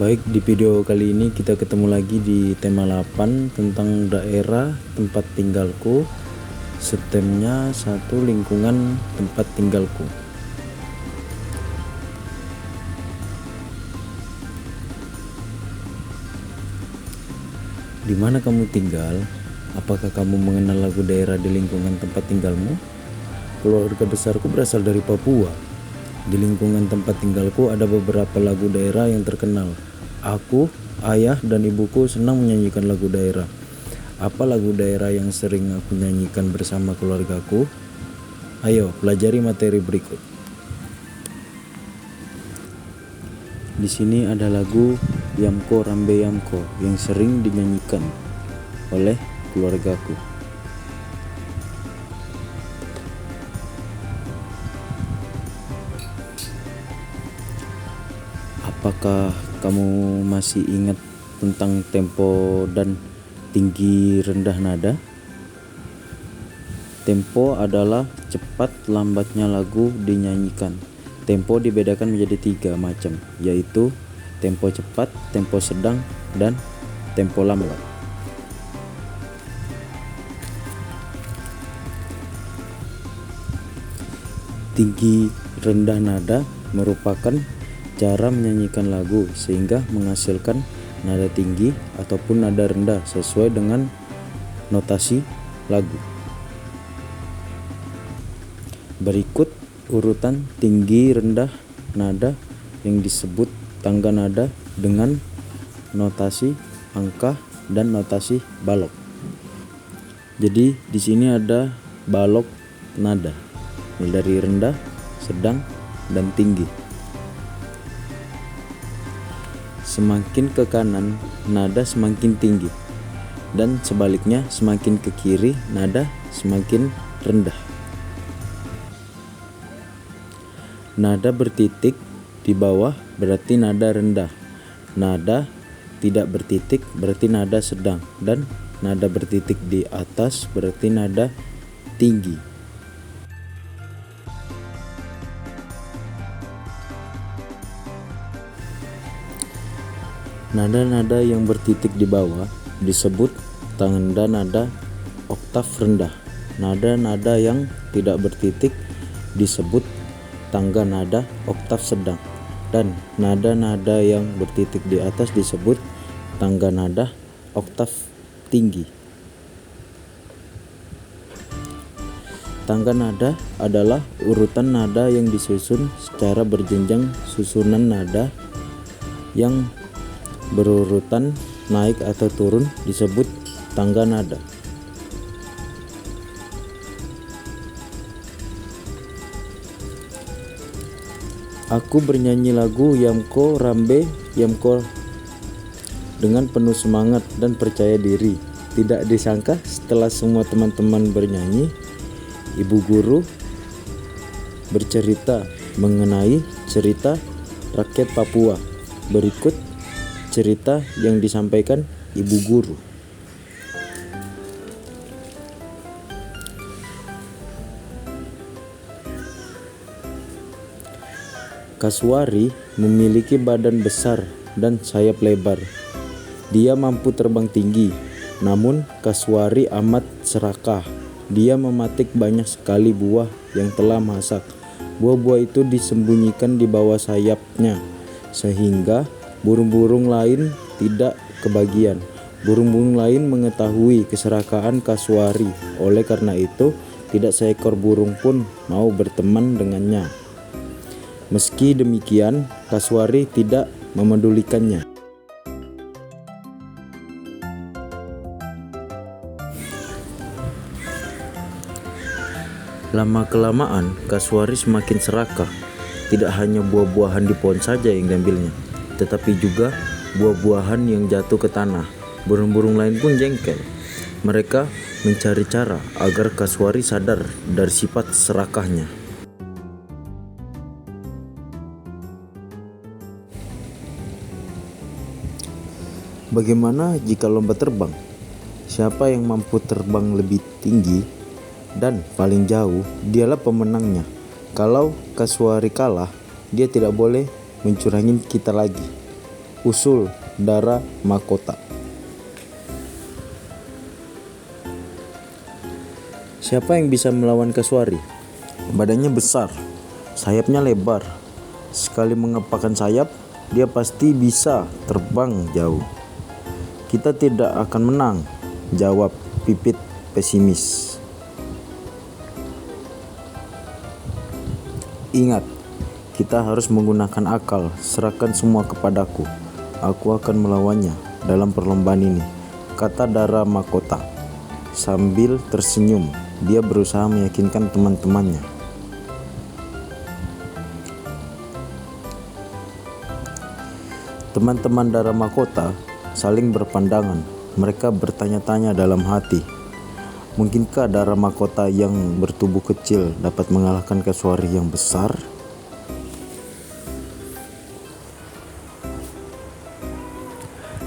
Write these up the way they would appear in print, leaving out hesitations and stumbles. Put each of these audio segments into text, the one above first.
Baik, di video kali ini kita ketemu lagi di tema 8 tentang daerah tempat tinggalku. Settemnya 1 lingkungan tempat tinggalku. Di mana kamu tinggal? Apakah kamu mengenal lagu daerah di lingkungan tempat tinggalmu? Keluarga besarku berasal dari Papua. Di lingkungan tempat tinggalku ada beberapa lagu daerah yang terkenal. Aku, ayah, dan ibuku senang menyanyikan lagu daerah. Apa lagu daerah yang sering aku nyanyikan bersama keluargaku? Ayo, pelajari materi berikut. Di sini ada lagu Yamko Rambe Yamko yang sering dinyanyikan oleh keluargaku. Apakah kamu masih ingat tentang tempo dan tinggi rendah nada? Tempo adalah cepat lambatnya lagu dinyanyikan. Tempo dibedakan menjadi 3 macam, yaitu tempo cepat, tempo sedang, dan tempo lambat. Tinggi rendah nada merupakan cara menyanyikan lagu sehingga menghasilkan nada tinggi ataupun nada rendah sesuai dengan notasi lagu. Berikut urutan tinggi rendah nada yang disebut tangga nada dengan notasi angka dan notasi balok. Jadi di sini ada balok nada dari rendah, sedang, dan tinggi. Semakin ke kanan, nada semakin tinggi, dan sebaliknya semakin ke kiri, nada semakin rendah. Nada bertitik di bawah berarti nada rendah. Nada tidak bertitik berarti nada sedang, dan nada bertitik di atas berarti nada tinggi. Nada-nada yang bertitik di bawah disebut tanda nada oktav rendah. Nada-nada yang tidak bertitik disebut tangga nada oktav sedang, dan nada-nada yang bertitik di atas disebut tangga nada oktav tinggi. Tangga nada adalah urutan nada yang disusun secara berjenjang. Susunan nada yang berurutan naik atau turun disebut tangga nada. Aku bernyanyi lagu Yamko Rambe Yamko dengan penuh semangat dan percaya diri. Tidak disangka setelah semua teman-teman bernyanyi, ibu guru bercerita mengenai cerita rakyat Papua. Berikut cerita yang disampaikan ibu guru. Kasuari memiliki badan besar dan sayap lebar. Dia mampu terbang tinggi, namun Kasuari amat serakah. Dia mematik banyak sekali buah yang telah masak. Buah-buah itu disembunyikan di bawah sayapnya, sehingga burung-burung lain tidak kebagian. Burung-burung lain mengetahui keserakahan Kasuari. Oleh karena itu, tidak seekor burung pun mau berteman dengannya. Meski demikian, Kasuari tidak memedulikannya. Lama-kelamaan, Kasuari semakin serakah. Tidak hanya buah-buahan di pohon saja yang diambilnya, tetapi juga buah-buahan yang jatuh ke tanah. Burung-burung lain pun jengkel. Mereka mencari cara agar Kasuari sadar dari sifat serakahnya. Bagaimana jika lomba terbang? Siapa yang mampu terbang lebih tinggi dan paling jauh, dialah pemenangnya. Kalau Kasuari kalah, dia tidak boleh mencurangin kita lagi. Usul Dara Makota. Siapa yang bisa melawan Kasuari? Badannya besar, sayapnya lebar. Sekali mengepakkan sayap, dia pasti bisa terbang jauh. Kita tidak akan menang, jawab Pipit pesimis. Ingat, kita harus menggunakan akal. Serahkan semua kepadaku. Aku akan melawannya dalam perlombaan ini, kata Dara Makota. Sambil tersenyum, dia berusaha meyakinkan teman-temannya. Teman-teman Dara Makota saling berpandangan. Mereka bertanya-tanya dalam hati, mungkinkah Dara Makota yang bertubuh kecil dapat mengalahkan Kasuari yang besar?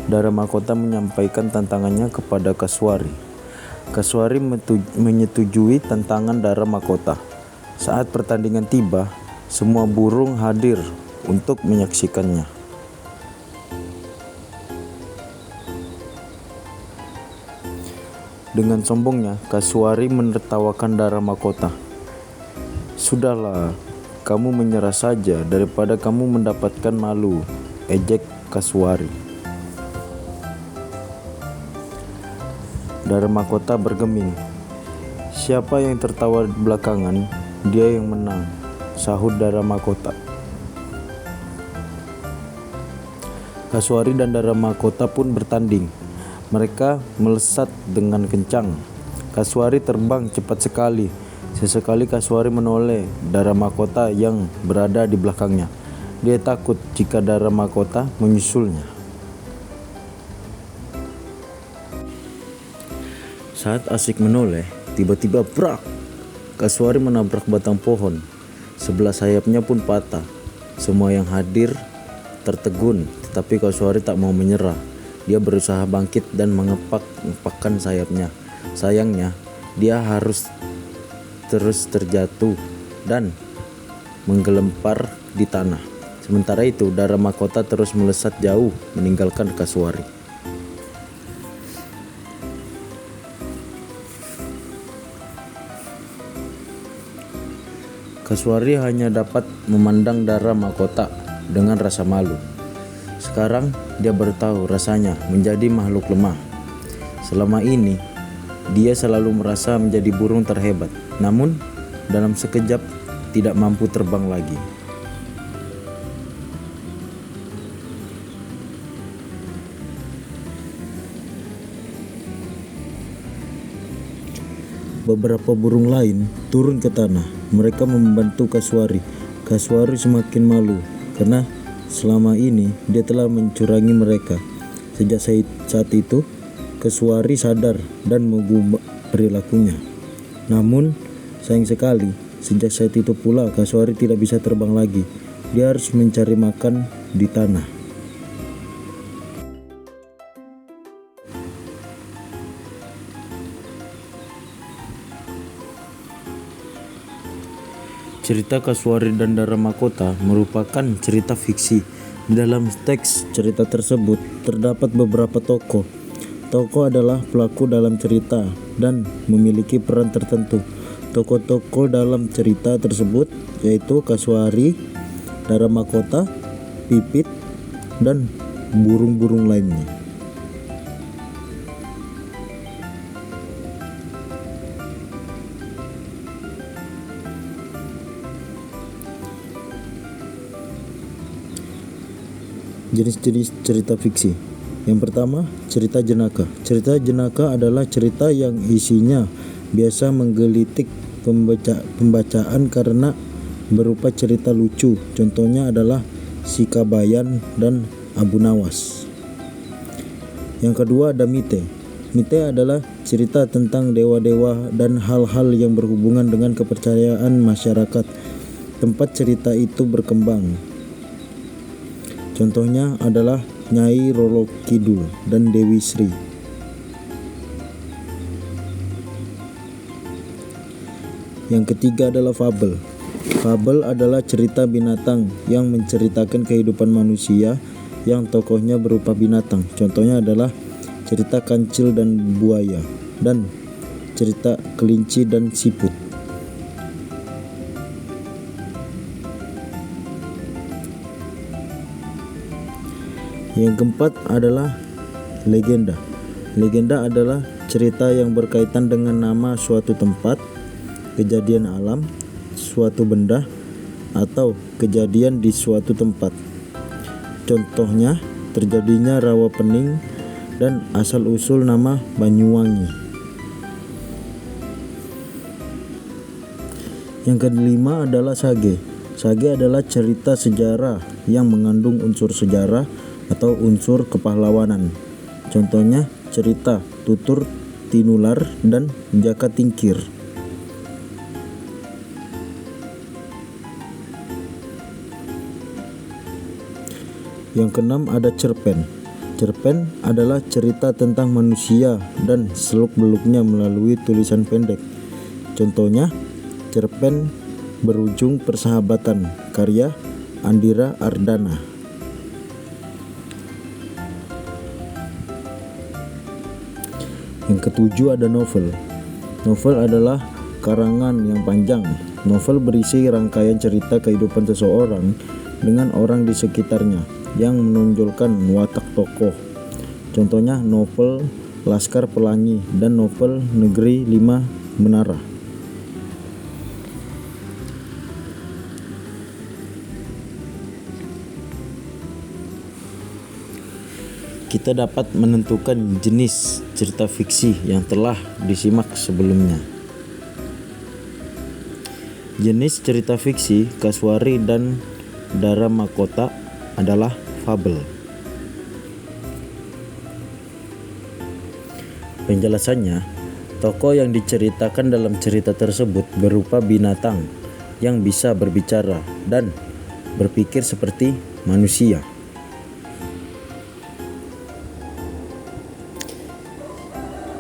Dara Makota menyampaikan tantangannya kepada Kasuari. Kasuari menyetujui tantangan Dara Makota. Saat pertandingan tiba, semua burung hadir untuk menyaksikannya. Dengan sombongnya, Kasuari menertawakan Dara Makota. Sudahlah, kamu menyerah saja daripada kamu mendapatkan malu, ejek Kasuari. Dara Makota bergeming. Siapa yang tertawa belakangan, dia yang menang, sahut Dara Makota. Kasuari dan Dara Makota pun bertanding. Mereka melesat dengan kencang. Kasuari terbang cepat sekali. Sesekali Kasuari menoleh Dara Makota yang berada di belakangnya. Dia takut jika Dara Makota menyusulnya. Saat asik menoleh, tiba-tiba brak! Kasuari menabrak batang pohon. Sebelah sayapnya pun patah. Semua yang hadir tertegun, tetapi Kasuari tak mau menyerah. Dia berusaha bangkit dan mengepakkan sayapnya. Sayangnya, dia harus terus terjatuh dan menggelempar di tanah. Sementara itu, Dara Makota terus melesat jauh meninggalkan Kasuari. Kasuari hanya dapat memandang Dara Makota dengan rasa malu. Sekarang dia baru tahu rasanya menjadi makhluk lemah. Selama ini dia selalu merasa menjadi burung terhebat, namun dalam sekejap tidak mampu terbang lagi. Beberapa burung lain turun ke tanah. Mereka membantu Kasuari. Kasuari semakin malu karena selama ini dia telah mencurangi mereka. Sejak saat itu, Kasuari sadar dan mengubah perilakunya. Namun, sayang sekali, sejak saat itu pula Kasuari tidak bisa terbang lagi. Dia harus mencari makan di tanah. Cerita Kasuari dan Dara Makota merupakan cerita fiksi. Di dalam teks cerita tersebut terdapat beberapa tokoh. Tokoh adalah pelaku dalam cerita dan memiliki peran tertentu. Tokoh-tokoh dalam cerita tersebut yaitu Kasuari, Dara Makota, Pipit, dan burung-burung lainnya. Jenis-jenis cerita fiksi. Yang pertama, cerita jenaka. Cerita jenaka adalah cerita yang isinya biasa menggelitik pembacaan karena berupa cerita lucu. Contohnya adalah Si Kabayan dan Abu Nawas. Yang kedua ada mite. Mite adalah cerita tentang dewa-dewa dan hal-hal yang berhubungan dengan kepercayaan masyarakat tempat cerita itu berkembang. Contohnya adalah Nyai Roro Kidul dan Dewi Sri. Yang ketiga adalah fabel. Fabel adalah cerita binatang yang menceritakan kehidupan manusia yang tokohnya berupa binatang. Contohnya adalah cerita Kancil dan Buaya dan cerita Kelinci dan Siput. Yang keempat adalah legenda. Legenda adalah cerita yang berkaitan dengan nama suatu tempat, kejadian alam, suatu benda, atau kejadian di suatu tempat. Contohnya, terjadinya rawa pening dan asal-usul nama Banyuwangi. Yang kelima adalah sage. Sage adalah cerita sejarah yang mengandung unsur sejarah atau unsur kepahlawanan. Contohnya cerita Tutur Tinular dan Jaka Tingkir. Yang keenam ada cerpen. Cerpen adalah cerita tentang manusia dan seluk-beluknya melalui tulisan pendek. Contohnya cerpen Berujung Persahabatan karya Andira Ardana. Yang ketujuh ada novel. Novel adalah karangan yang panjang. Novel berisi rangkaian cerita kehidupan seseorang dengan orang di sekitarnya yang menonjolkan watak tokoh. Contohnya novel Laskar Pelangi dan novel Negeri Lima Menara. Kita dapat menentukan jenis cerita fiksi yang telah disimak sebelumnya. Jenis cerita fiksi Kasuari dan Daramakota adalah fabel. Penjelasannya, tokoh yang diceritakan dalam cerita tersebut berupa binatang yang bisa berbicara dan berpikir seperti manusia.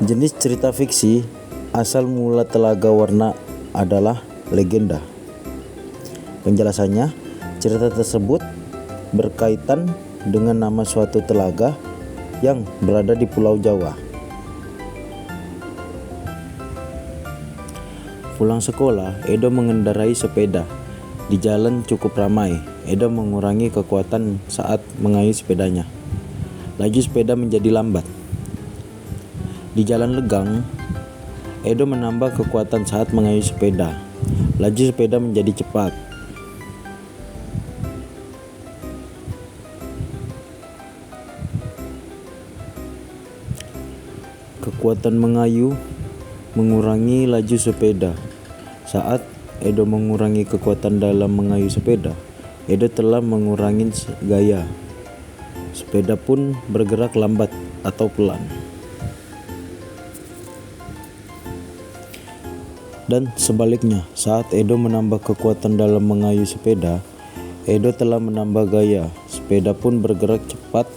Jenis cerita fiksi asal mula Telaga Warna adalah legenda. Penjelasannya, cerita tersebut berkaitan dengan nama suatu telaga yang berada di Pulau Jawa. Pulang sekolah, Edo mengendarai sepeda. Di jalan cukup ramai. Edo mengurangi kekuatan saat mengayuh sepedanya. Laju sepeda menjadi lambat. Di jalan Legang, Edo menambah kekuatan saat mengayuh sepeda. Laju sepeda menjadi cepat. Kekuatan mengayuh mengurangi laju sepeda. Saat Edo mengurangi kekuatan dalam mengayuh sepeda, Edo telah mengurangi gaya. Sepeda pun bergerak lambat atau pelan. Dan sebaliknya, saat Edo menambah kekuatan dalam mengayuh sepeda, Edo telah menambah gaya. Sepeda pun bergerak cepat.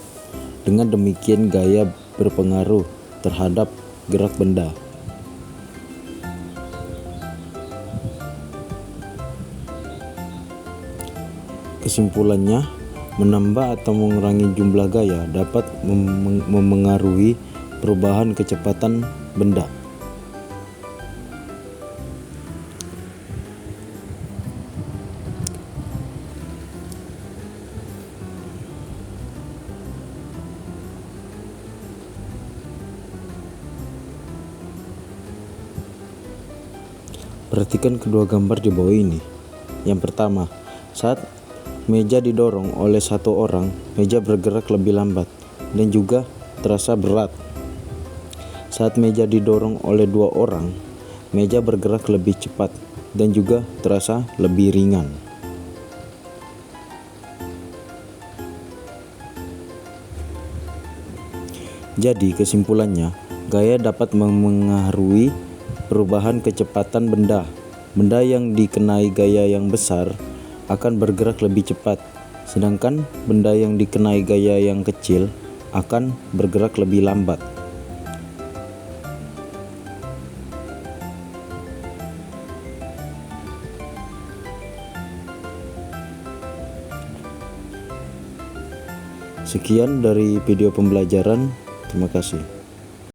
Dengan demikian gaya berpengaruh terhadap gerak benda. Kesimpulannya, menambah atau mengurangi jumlah gaya dapat memengaruhi perubahan kecepatan benda. Perhatikan kedua gambar di bawah ini. Yang pertama, saat meja didorong oleh satu orang, meja bergerak lebih lambat dan juga terasa berat. Saat meja didorong oleh dua orang, meja bergerak lebih cepat dan juga terasa lebih ringan. Jadi kesimpulannya, gaya dapat memengaruhi perubahan kecepatan benda. Benda yang dikenai gaya yang besar akan bergerak lebih cepat, sedangkan benda yang dikenai gaya yang kecil akan bergerak lebih lambat. Sekian dari video pembelajaran. Terima kasih.